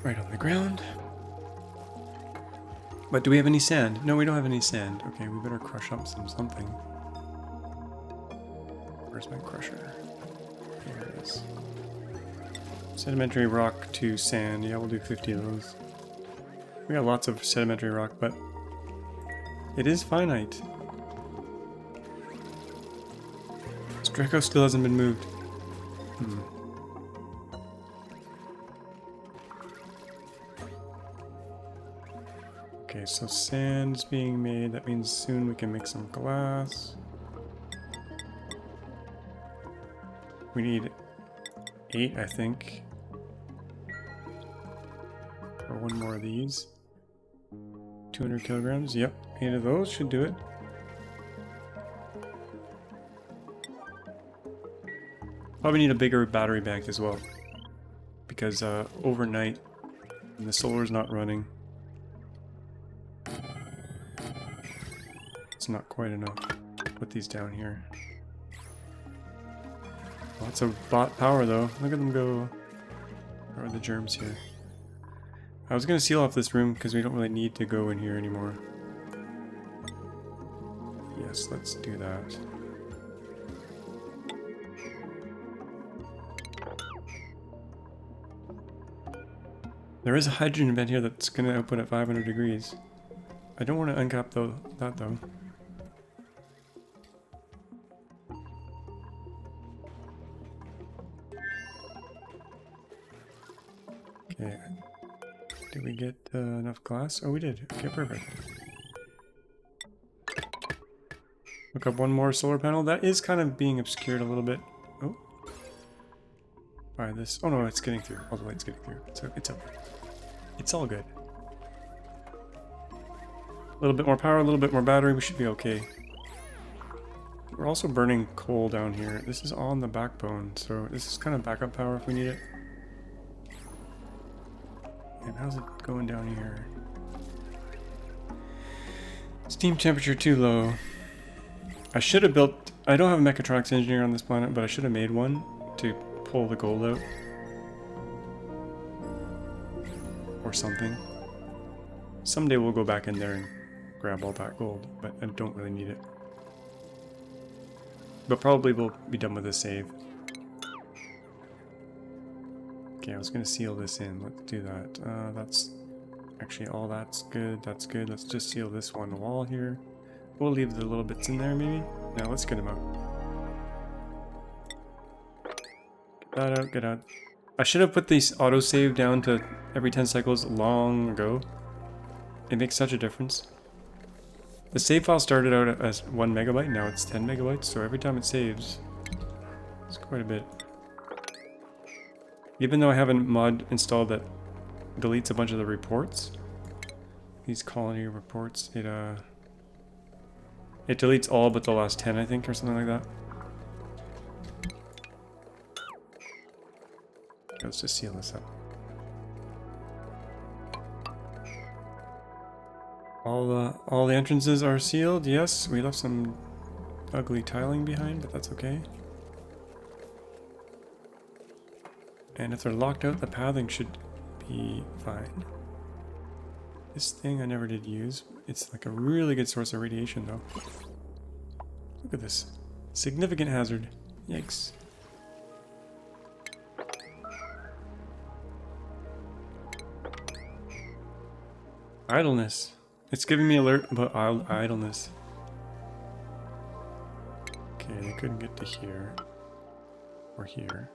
Right on the ground. But do we have any sand? No, we don't have any sand. Okay, we better crush up something. Where's my crusher? Here it is. Sedimentary rock to sand. Yeah, we'll do 50 of those. We got lots of sedimentary rock, but it is finite. Draco still hasn't been moved. Okay, so sand's being made. That means soon we can make some glass. We need 8, I think. Or one more of these. 200 kilograms. Yep, 8 of those should do it. Probably need a bigger battery bank as well. Because overnight, when the solar's not running, it's not quite enough. Put these down here. Lots of bot power though. Look at them go. Where are the germs here? I was gonna seal off this room because we don't really need to go in here anymore. Yes, let's do that. There is a hydrogen vent here that's gonna open at 500 degrees. I don't want to uncap that though. Okay. Did we get enough glass? Oh, we did. Okay, perfect. Look up one more solar panel. That is kind of being obscured a little bit. Oh. By this. Oh no, it's getting through. All the light's getting through. So it's up. It's all good. A little bit more power, a little bit more battery. We should be okay. We're also burning coal down here. This is on the backbone, so this is kind of backup power if we need it. And how's it going down here? Steam temperature too low. I should have built... I don't have a mechatronics engineer on this planet, but I should have made one to pull the gold out. Or something. Someday we'll go back in there and grab all that gold, but I don't really need it. But probably we'll be done with the save. Okay, I was gonna seal this in. Let's do that. That's actually all that's good. That's good. Let's just seal this one wall here. We'll leave the little bits in there, maybe. Now let's get them out. Get that out. Get out. I should have put these autosave down to every 10 cycles long ago. It makes such a difference. The save file started out as 1 megabyte, now it's 10 megabytes, so every time it saves, it's quite a bit. Even though I have a mod installed that deletes a bunch of the reports, these colony reports, it deletes all but the last 10, I think, or something like that. Okay, let's just seal this up. All the entrances are sealed. Yes, we left some ugly tiling behind, but that's okay. And if they're locked out, the pathing should be fine. This thing I never did use. It's like a really good source of radiation, though. Look at this. Significant hazard. Yikes. Idleness. It's giving me alert about idleness. Okay, they couldn't get to here. Or here.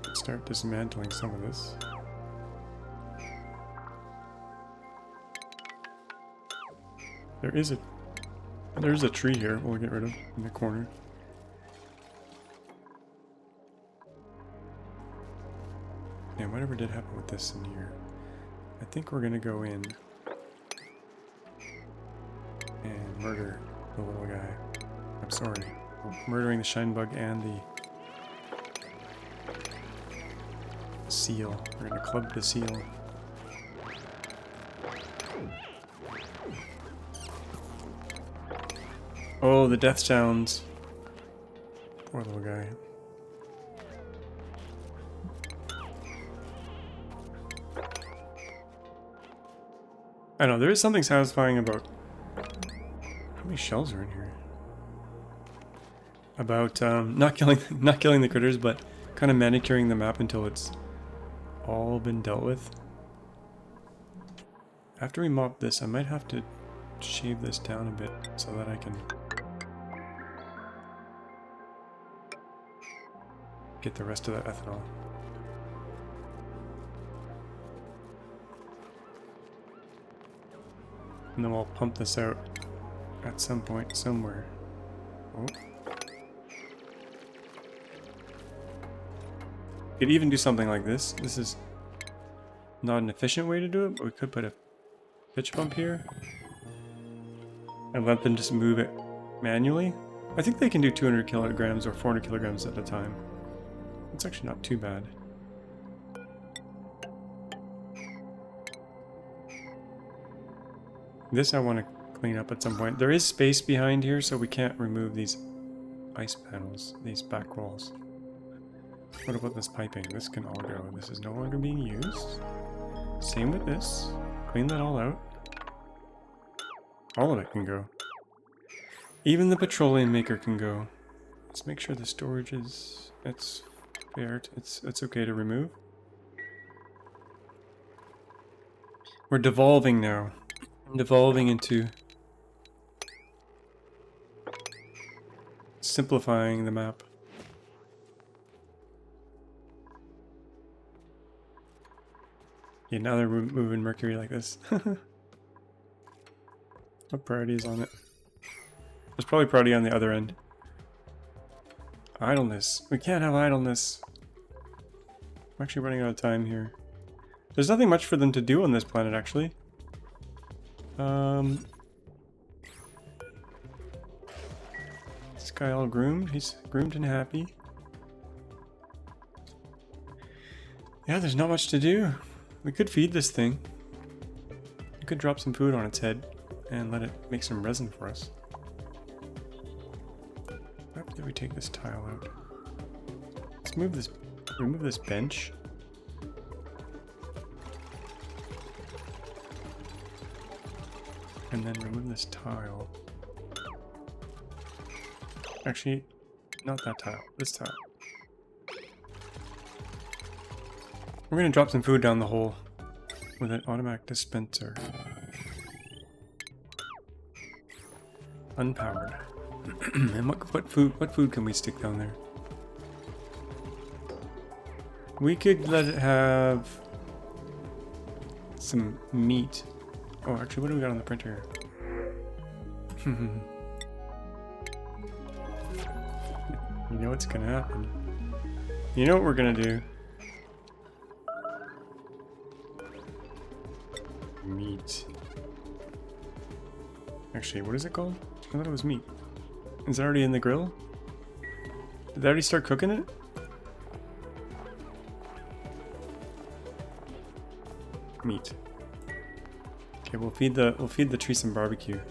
Let's start dismantling some of this. There's a tree here we'll get rid of in the corner. And whatever did happen with this in here, I think we're gonna go in and murder the little guy. I'm sorry. We're murdering the shine bug and the seal. We're gonna club the seal. Oh, the death sounds. Poor little guy. I know, there is something satisfying about... How many shells are in here? About not killing the critters, but kind of manicuring the map until it's all been dealt with. After we mop this, I might have to shave this down a bit so that I can get the rest of that ethanol. And then we'll pump this out at some point somewhere. Oh. Could even do something like this. This is not an efficient way to do it, but we could put a pitch pump here and let them just move it manually. I think they can do 200 kilograms or 400 kilograms at a time. It's actually not too bad. This I want to clean up at some point. There is space behind here, so we can't remove these ice panels, these back walls. What about this piping? This can all go. This is no longer being used. Same with this. Clean that all out. All of it can go. Even the petroleum maker can go. Let's make sure the storage is... It's fair. It's okay to remove. We're devolving now. Devolving into... simplifying the map. Yeah, now they're moving Mercury like this. What priority is on it? There's probably priority on the other end. Idleness. We can't have idleness. I'm actually running out of time here. There's nothing much for them to do on this planet, actually. This guy all groomed. He's groomed and happy. Yeah, there's not much to do. We could feed this thing. We could drop some food on its head and let it make some resin for us. After we take this tile out, let's remove this bench. And then remove this tile. Actually, not that tile, this tile. We're gonna drop some food down the hole with an automatic dispenser. Unpowered. And what food can we stick down there? We could let it have some meat. Oh, actually, what do we got on the printer here? You know what's gonna happen. You know what we're gonna do. Meat. Actually, what is it called? I thought it was meat. Is it already in the grill? Did they already start cooking it? Meat. Okay, we'll feed the tree some barbecue.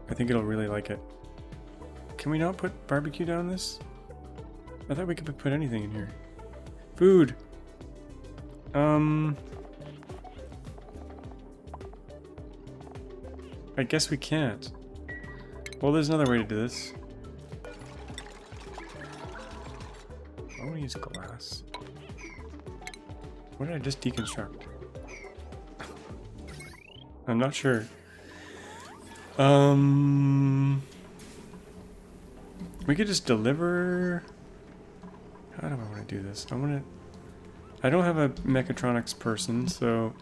I think it'll really like it. Can we not put barbecue down this? I thought we could put anything in here. Food. I guess we can't. Well, there's another way to do this. I want to use glass. What did I just deconstruct? I'm not sure. We could just deliver. How do I want to do this? I don't have a mechatronics person, so.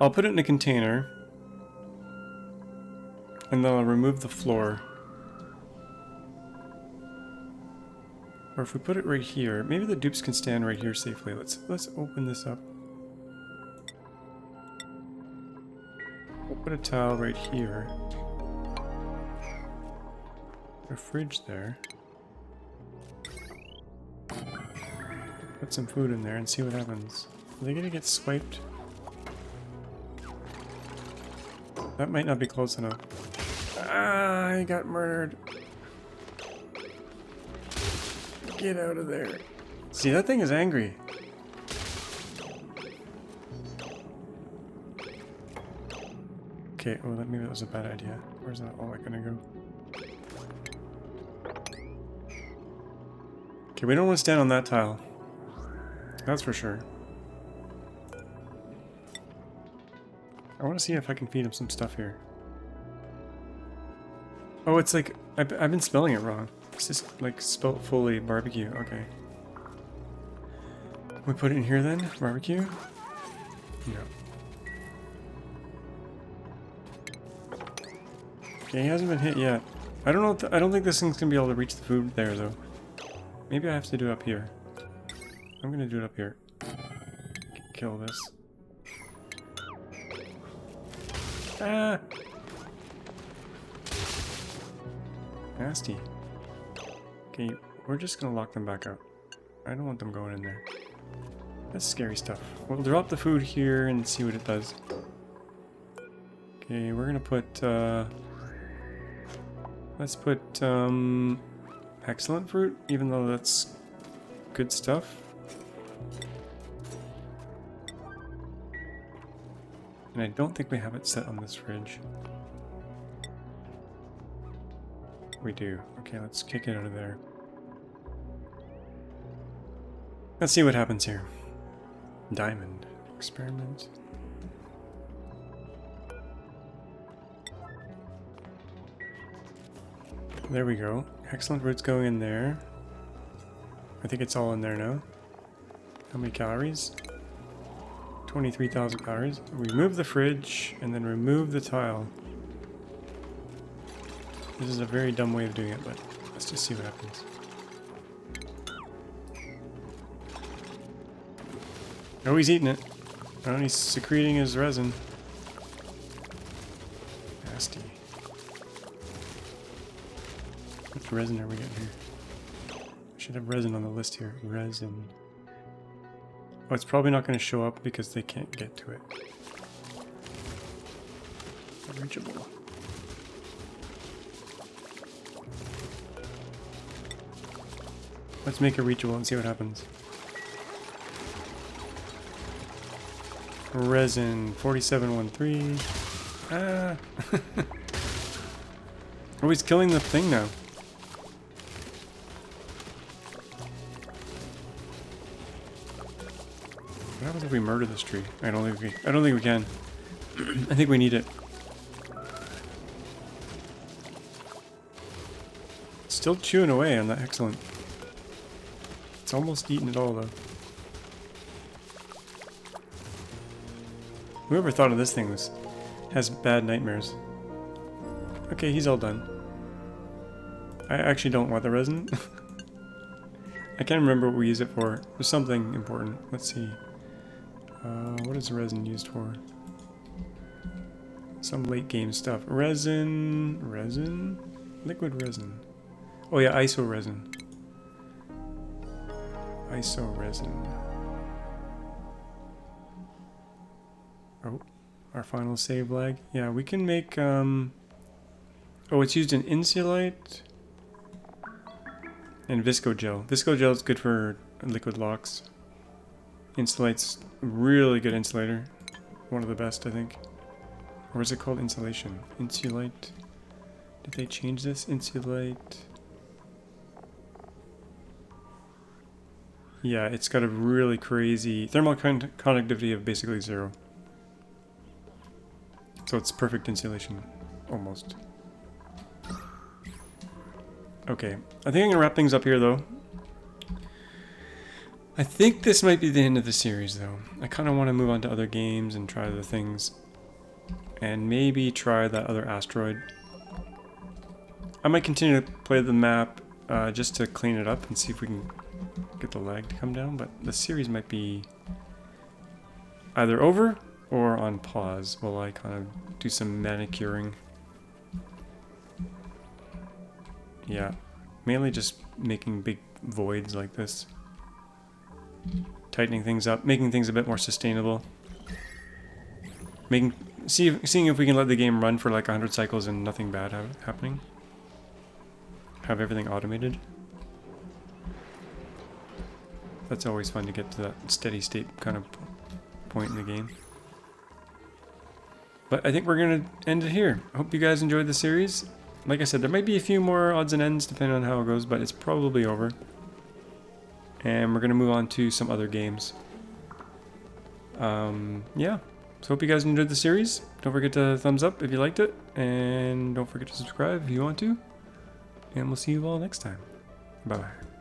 I'll put it in a container. And then I'll remove the floor. Or if we put it right here, maybe the dupes can stand right here safely. Let's open this up. We'll put a tile right here. A fridge there. Put some food in there and see what happens. Are they gonna get swiped? That might not be close enough. Ah, I got murdered. Get out of there. See, that thing is angry. Okay, well, maybe that was a bad idea. Where's that all gonna go? Okay, we don't want to stand on that tile. That's for sure. I want to see if I can feed him some stuff here. Oh, it's like, I've been spelling it wrong. It's just like spelt fully barbecue. Okay. We put it in here then? Barbecue? No. Okay, he hasn't been hit yet. I don't know. I don't think this thing's gonna be able to reach the food there though. Maybe I have to do it up here. I'm gonna do it up here. Kill this. Ah! Nasty. Okay, we're just gonna lock them back out. I don't want them going in there. That's scary stuff. We'll drop the food here and see what it does. Okay, we're gonna put, let's put, excellent fruit, even though that's good stuff. And I don't think we have it set on this fridge. We do. Okay, let's kick it out of there. Let's see what happens here. Diamond. Experiment. There we go. Excellent fruit's going in there. I think it's all in there now. How many calories? 23,000 calories. Remove the fridge and then remove the tile. This is a very dumb way of doing it, but let's just see what happens. Oh, he's eating it. Oh, he's secreting his resin. Nasty. What resin are we getting here? I should have resin on the list here. Resin. Oh, it's probably not going to show up because they can't get to it. Unreachable. Let's make it reachable and see what happens. Resin 4713. Ah! Oh, he's killing the thing now. What happens if we murder this tree? I don't think we can. I think we need it. Let's Still chewing away on that. Excellent. It's almost eaten it all, though. Whoever thought of this thing has bad nightmares. Okay, he's all done. I actually don't want the resin. I can't remember what we use it for. There's something important. Let's see. What is the resin used for? Some late game stuff. Resin. Liquid resin. Oh yeah, iso resin. Iso resin. Oh, our final save lag. Yeah, we can make, oh, it's used in insulite and visco gel. Visco gel is good for liquid locks. Insulite's really good insulator. One of the best, I think. Or is it called insulation? Insulite. Did they change this? Insulite. Yeah, it's got a really crazy thermal conductivity of basically 0. So it's perfect insulation, almost. Okay, I think I'm gonna wrap things up here though. I think this might be the end of the series though. I kind of want to move on to other games and try other things. And maybe try that other Asteroid. I might continue to play the map just to clean it up and see if we can get the lag to come down, but the series might be either over or on pause while I kind of do some manicuring. Yeah, mainly just making big voids like this. Tightening things up, making things a bit more sustainable. Seeing if we can let the game run for like 100 cycles and nothing bad happening. Have everything automated. That's always fun to get to that steady state kind of point in the game. But I think we're going to end it here. I hope you guys enjoyed the series. Like I said, there might be a few more odds and ends depending on how it goes, but it's probably over. And we're going to move on to some other games. Yeah. So hope you guys enjoyed the series. Don't forget to thumbs up if you liked it. And don't forget to subscribe if you want to. And we'll see you all next time. Bye-bye.